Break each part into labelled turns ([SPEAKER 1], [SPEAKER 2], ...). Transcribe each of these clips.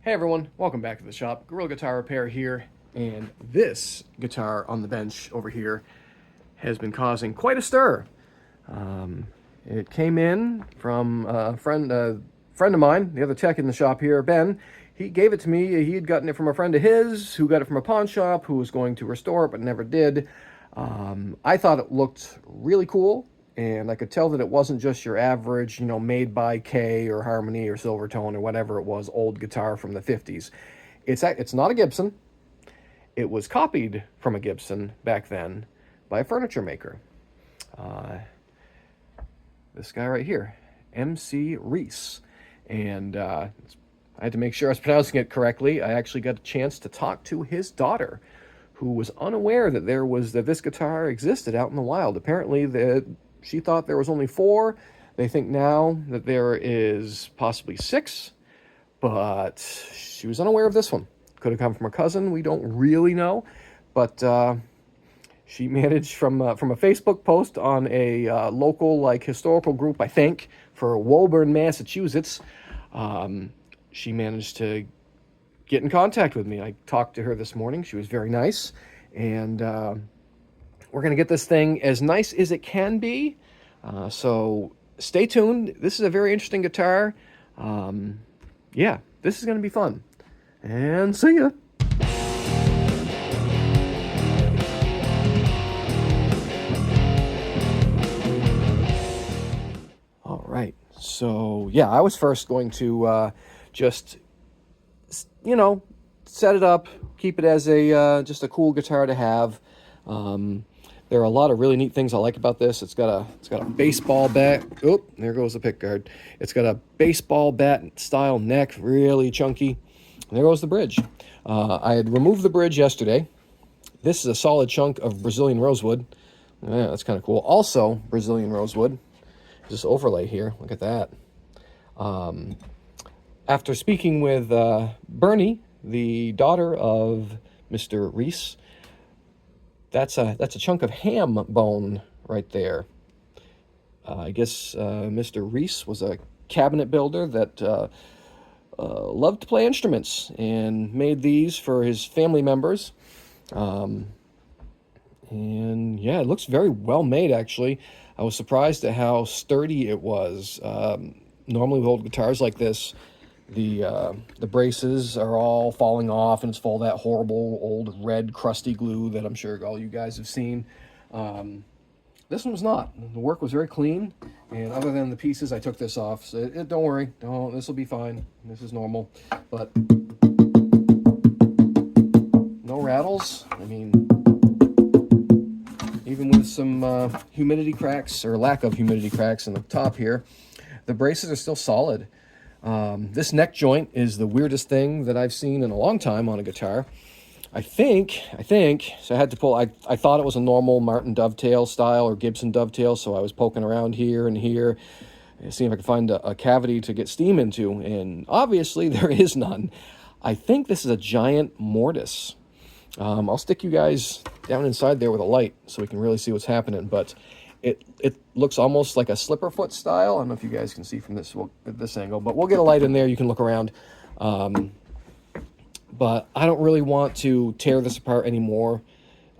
[SPEAKER 1] Hey everyone, welcome back to the shop. Gorilla Guitar Repair here, and this guitar on the bench over here has been causing quite a stir. It came in from a friend of mine, the other tech in the shop here, Ben. He gave it to me. He had gotten it from a friend of his who got it from a pawn shop who was going to restore it but never did. I thought it looked really cool, and I could tell that it wasn't just your average, made by Kay or Harmony or Silvertone or whatever it was, old guitar from the 50s. It's not a Gibson. It was copied from a Gibson back then by a furniture maker. Uh, this guy right here, MC Reis. And I had to make sure I was pronouncing it correctly. I actually got a chance to talk to his daughter, who was unaware that this guitar existed out in the wild. Apparently, she thought there was only 4. They think now that there is possibly 6, but she was unaware of this one. Could have come from a cousin. We don't really know, but she managed from a Facebook post on a local historical group, I think, for Woburn, Massachusetts. She managed to get in contact with me. I talked to her this morning. She was very nice, and we're going to get this thing as nice as it can be. So stay tuned. This is a very interesting guitar. Yeah, this is going to be fun. And see ya. All right. So yeah, I was first going to just set it up, keep it as a just a cool guitar to have. There are a lot of really neat things I like about this. It's got a baseball bat. Oh, there goes the pick guard. It's got a baseball bat style neck, really chunky. And there goes the bridge. I had removed the bridge yesterday. This is a solid chunk of Brazilian rosewood. Yeah, that's kind of cool. Also, Brazilian rosewood. This overlay here. Look at that. After speaking with Bernie, the daughter of Mr. Reis, that's a chunk of ham bone right there. I guess Mr. Reis was a cabinet builder that loved to play instruments and made these for his family members. And yeah, it looks very well made, actually. I was surprised at how sturdy it was. Normally with old guitars like this, the braces are all falling off, and it's full of that horrible old red crusty glue that I'm sure all you guys have seen. This one was not. The work was very clean, and other than the pieces, I took this off. So don't worry, this will be fine. This is normal, but no rattles. I mean, even with some humidity cracks, or lack of humidity cracks in the top here, the braces are still solid. This neck joint is the weirdest thing that I've seen in a long time on a guitar. I think, so I had to pull, I thought it was a normal Martin dovetail style or Gibson dovetail, so I was poking around here and here, seeing if I could find a cavity to get steam into, and obviously there is none. I think this is a giant mortise. I'll stick you guys down inside there with a light so we can really see what's happening, but it looks almost like a slipper foot style. I don't know if you guys can see from this angle, but we'll get a light in there. You can look around. But I don't really want to tear this apart anymore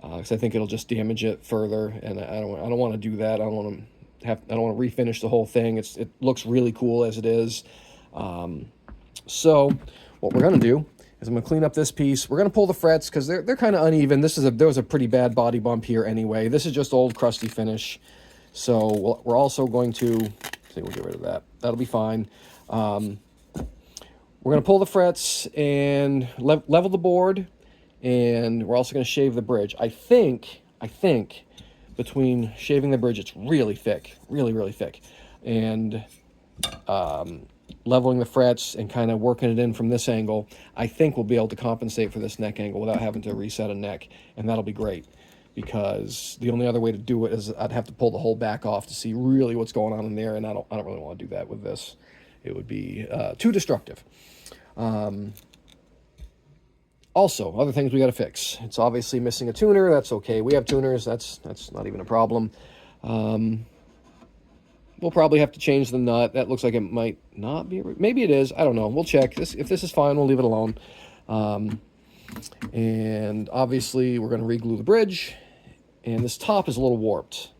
[SPEAKER 1] because I think it'll just damage it further, and I don't want to do that. I don't want to refinish the whole thing. It looks really cool as it is. So what we're gonna do is I'm gonna clean up this piece. We're gonna pull the frets because they're kind of uneven. There was a pretty bad body bump here anyway. This is just old crusty finish. So we're also going to, we'll get rid of that. That'll be fine. We're going to pull the frets and level the board, and we're also going to shave the bridge. I think between shaving the bridge, it's really thick, really, really thick, and leveling the frets and kind of working it in from this angle, I think we'll be able to compensate for this neck angle without having to reset a neck, and that'll be great. Because the only other way to do it is I'd have to pull the whole back off to see really what's going on in there, and I don't really want to do that with this. It would be too destructive. Also, other things we got to fix. It's obviously missing a tuner. That's okay. We have tuners. That's not even a problem. We'll probably have to change the nut. That looks like it might not be. Maybe it is. I don't know. We'll check. If this is fine, we'll leave it alone. And obviously, we're going to re-glue the bridge. And this top is a little warped.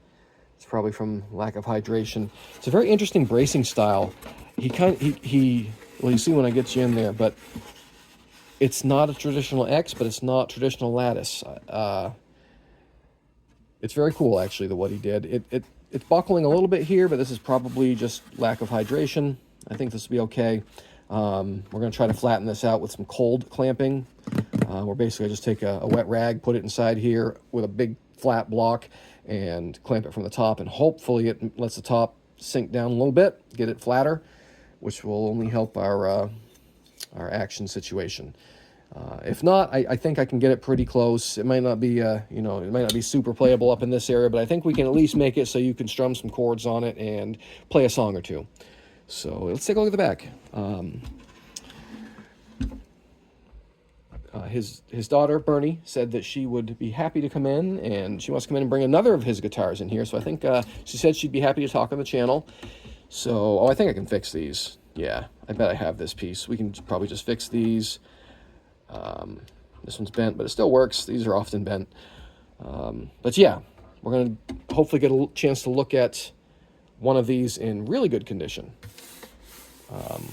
[SPEAKER 1] It's probably from lack of hydration. It's a very interesting bracing style. Well, you see when I get you in there, but it's not a traditional X, but it's not traditional lattice. It's very cool, actually, what he did. It's buckling a little bit here, but this is probably just lack of hydration. I think this will be okay. We're going to try to flatten this out with some cold clamping. Where basically I just take a wet rag, put it inside here with a big flat block, and clamp it from the top, and hopefully it lets the top sink down a little bit, get it flatter, which will only help our action situation. If not, I think I can get it pretty close. It might not be, it might not be super playable up in this area, but I think we can at least make it so you can strum some chords on it and play a song or two. So let's take a look at the back. His daughter, Bernie, said that she would be happy to come in, and she wants to come in and bring another of his guitars in here. So I think she said she'd be happy to talk on the channel. So, I think I can fix these. Yeah, I bet I have this piece. We can probably just fix these. This one's bent, but it still works. These are often bent. But yeah, we're going to hopefully get a chance to look at one of these in really good condition. Kind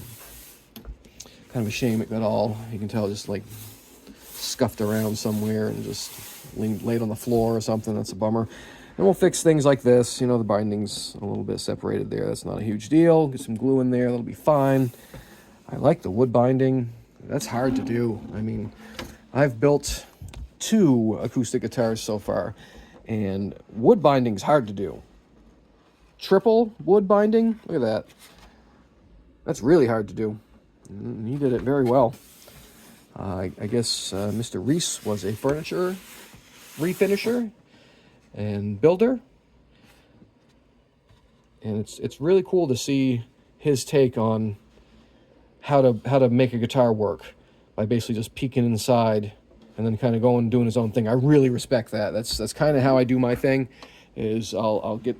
[SPEAKER 1] of a shame it got all, you can tell, just like scuffed around somewhere and just laid on the floor or something. That's a bummer. And we'll fix things like this. The binding's a little bit separated there. That's not a huge deal. Get some glue in there. That'll be fine. I like the wood binding. That's hard to do. I mean, I've built 2 acoustic guitars so far, and wood binding's hard to do. Triple wood binding, look at that. That's really hard to do. And he did it very well. I guess Mr. Reis was a furniture refinisher and builder, and it's really cool to see his take on how to make a guitar work by basically just peeking inside and then kind of going and doing his own thing. I really respect that. That's kind of how I do my thing. Is I'll get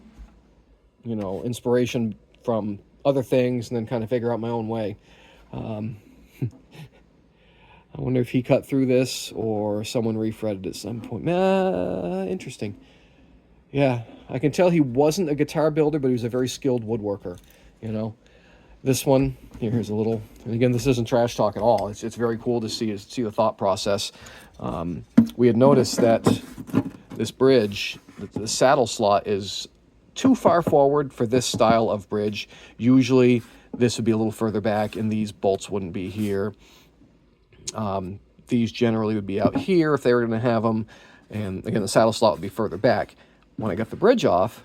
[SPEAKER 1] inspiration from other things and then kind of figure out my own way. I wonder if he cut through this or someone refretted at some point. Interesting. Yeah, I can tell he wasn't a guitar builder, but he was a very skilled woodworker. This one, here's a little, and again, this isn't trash talk at all. It's very cool to see the thought process. We had noticed that this bridge, the saddle slot is too far forward for this style of bridge. Usually this would be a little further back and these bolts wouldn't be here. These generally would be out here if they were going to have them. And again, the saddle slot would be further back. When I got the bridge off,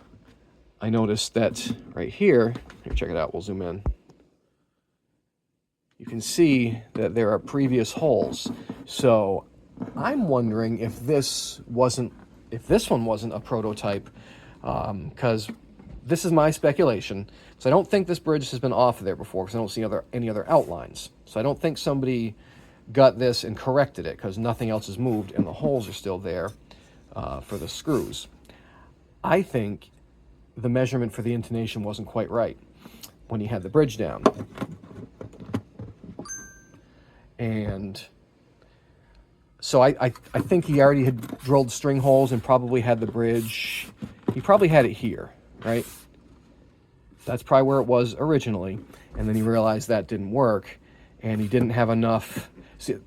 [SPEAKER 1] I noticed that right here, check it out, we'll zoom in. You can see that there are previous holes. So I'm wondering if this one wasn't a prototype, because this is my speculation. So I don't think this bridge has been off there before, because I don't see any other outlines. So I don't think somebody got this and corrected it, because nothing else has moved and the holes are still there for the screws. I think the measurement for the intonation wasn't quite right when he had the bridge down. And so I think he already had drilled string holes and probably had the bridge. He probably had it here, right? That's probably where it was originally. And then he realized that didn't work, and he didn't have enough. See,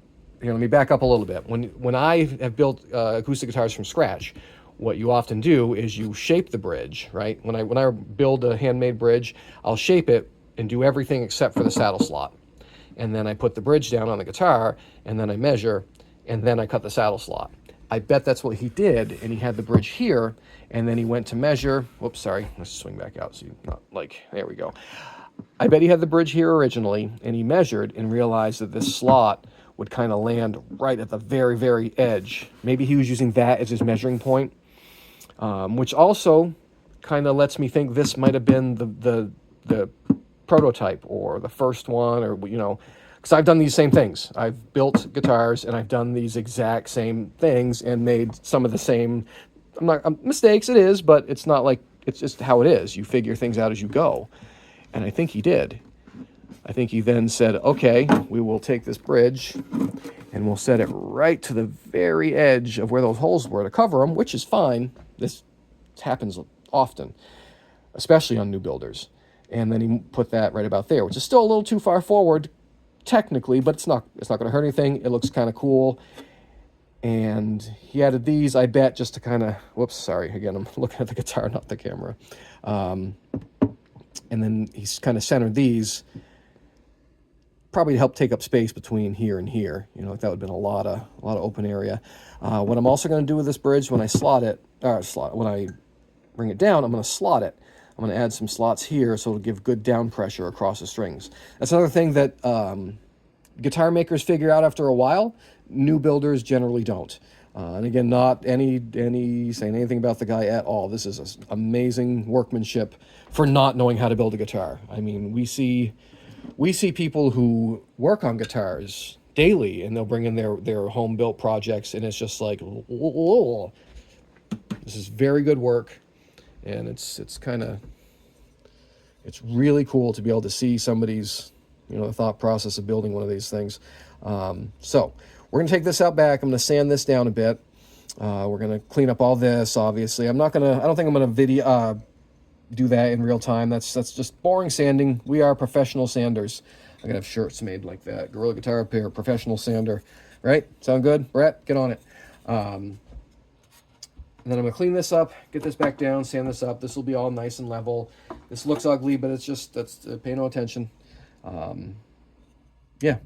[SPEAKER 1] here, let me back up a little bit. When I have built acoustic guitars from scratch, what you often do is you shape the bridge, right? When I build a handmade bridge, I'll shape it and do everything except for the saddle slot. And then I put the bridge down on the guitar, and then I measure, and then I cut the saddle slot. I bet that's what he did, and he had the bridge here, and then he went to measure. Whoops, sorry. Let's swing back out so you're not like, there we go. I bet he had the bridge here originally, and he measured and realized that this slot would kind of land right at the very, very edge. Maybe he was using that as his measuring point, which also kind of lets me think this might have been the prototype or the first one, or because I've done these same things. I've built guitars and I've done these exact same things and made some of the same mistakes. It is, but it's not like it's just how it is. You figure things out as you go. And I think he did. I think he then said, okay, we will take this bridge and we'll set it right to the very edge of where those holes were to cover them, which is fine. This happens often, especially on new builders. And then he put that right about there, which is still a little too far forward technically, but it's not going to hurt anything. It looks kind of cool. And he added these, I bet, just to kind of, whoops, sorry, again, I'm looking at the guitar, not the camera. And then he's kind of centered these, probably to help take up space between here and here. You know, like that would have been a lot of open area. What I'm also going to do with this bridge, when I when I bring it down, I'm going to slot it. I'm going to add some slots here so it'll give good down pressure across the strings. That's another thing that guitar makers figure out after a while. New builders generally don't. And again, not any saying anything about the guy at all. This is amazing workmanship for not knowing how to build a guitar. I mean, we see people who work on guitars daily, and they'll bring in their home built projects, and it's just like, whoa. This is very good work, and it's really cool to be able to see somebody's, you know, the thought process of building one of these things. So we're gonna take this out back. I'm gonna sand this down a bit. We're gonna clean up all this. Obviously, I don't think I'm gonna do that in real time. That's just boring sanding. We are professional sanders. I'm gonna have shirts made like that. Gorilla Guitar Repair, professional sander. Right? Sound good? Brett, get on it. And then I'm gonna clean this up, get this back down, sand this up. This will be all nice and level. This looks ugly, but pay no attention. Yeah.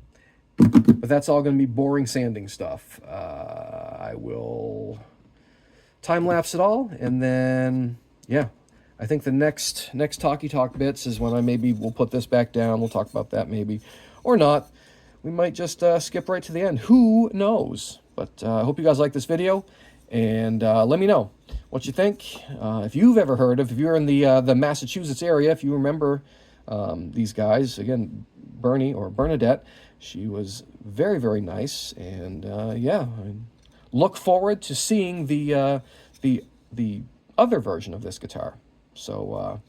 [SPEAKER 1] But that's all gonna be boring sanding stuff. I will time lapse it all, and then yeah. I think the next talky talk bits is when we'll put this back down. We'll talk about that maybe, or not. We might just skip right to the end. Who knows? But I hope you guys like this video, and let me know what you think. If you've ever heard of, if you're in the Massachusetts area, if you remember these guys, again, Bernie or Bernadette, she was very, very nice, and yeah, I look forward to seeing the other version of this guitar. So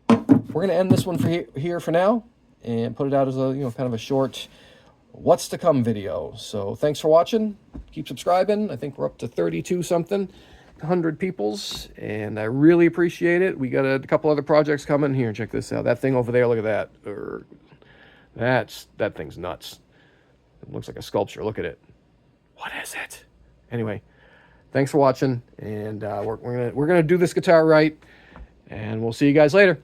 [SPEAKER 1] we're going to end this one here for now and put it out as a, kind of a short what's to come video. So thanks for watching. Keep subscribing. I think we're up to 32 something, 100 peoples, and I really appreciate it. We got a couple other projects coming here. Check this out. That thing over there, look at that. That thing's nuts. It looks like a sculpture. Look at it. What is it? Anyway, thanks for watching, and we're gonna do this guitar right. And we'll see you guys later.